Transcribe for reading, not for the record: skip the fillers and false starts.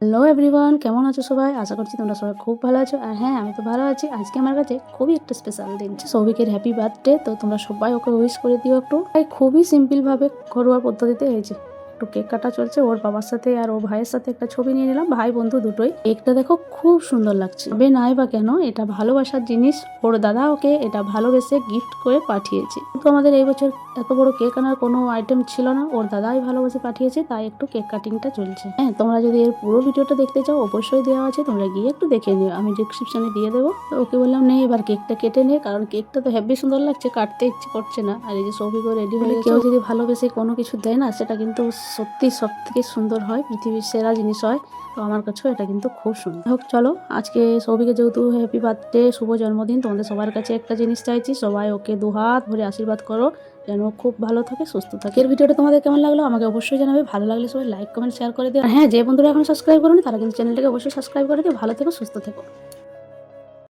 Hello everyone, কেমন আছো সবাই? আশা করছি তোমরা সবাই খুব ভালো আছো। আর হ্যাঁ, আমি তো ভালো আছি। আজকে আমার কাছে খুবই একটা স্পেশাল দিন, সৌভিকের হ্যাপি বার্থডে। তো তোমরা সবাই ওকে উইশ করে দিও একটু। তাই খুবই সিম্পলভাবে ঘরোয়া পদ্ধতিতে হয়েছে। একটু কেক কাটা চলছে ওর বাবার সাথে আর ওর ভাইয়ের সাথে। একটা ছবি নিয়ে নিলাম, ভাই বন্ধু দুটোই। কেকটা দেখো খুব সুন্দর লাগছে। তবে নাই বা কেন, এটা ভালোবাসার জিনিস। ওর দাদা ওকে এটা ভালোবেসে গিফট করে পাঠিয়েছে। তো আমাদের এই বছর এত বড় কেক আনার কোনো আইটেম ছিল না, ওর দাদাই ভালোবেসে পাঠিয়েছে, তাই একটু কেক কাটিংটা চলছে। হ্যাঁ, তোমরা যদি এর পুরো ভিডিওটা দেখতে চাও অবশ্যই দেওয়া আছে, তোমরা গিয়ে একটু দেখে নিও, আমি ডিসক্রিপশনে দিয়ে দেবো। তো ওকে বললাম নে এবার কেকটা কেটে নে, কারণ কেকটা তো হেভি সুন্দর লাগছে, কাটতে ইচ্ছে করছে না। আর এই যে সৌভিকও রেডি হয়ে গেছে। কেউ যদি ভালোবেসে কোনো কিছু দেয় না, সেটা কিন্তু সত্যি সব থেকে সুন্দর হয়, পৃথিবীর সেরা জিনিস হয়। তো আমার কাছেও এটা কিন্তু খুব সুন্দর। হোক চলো, আজকে সৌভিকে যেহেতু হ্যাপি বার্থডে, শুভ জন্মদিন, তোমাদের সবার কাছে একটা জিনিস চাইছি, সবাই ওকে দুহাত ভরে আশীর্বাদ করো যেন খুব ভালো থাকে, সুস্থ থাকে। এর ভিডিওটা তোমাদের কেমন লাগলো আমাকে অবশ্যই জানাবে। ভালো লাগলে সবাই লাইক কমেন্ট শেয়ার করে দিও। আর হ্যাঁ, যে বন্ধুরা এখন সাবস্ক্রাইব করোনি তারা কিন্তু চ্যানেলটাকে অবশ্যই সাবস্ক্রাইব করে দিও। ভালো থেকো, সুস্থ থেকো।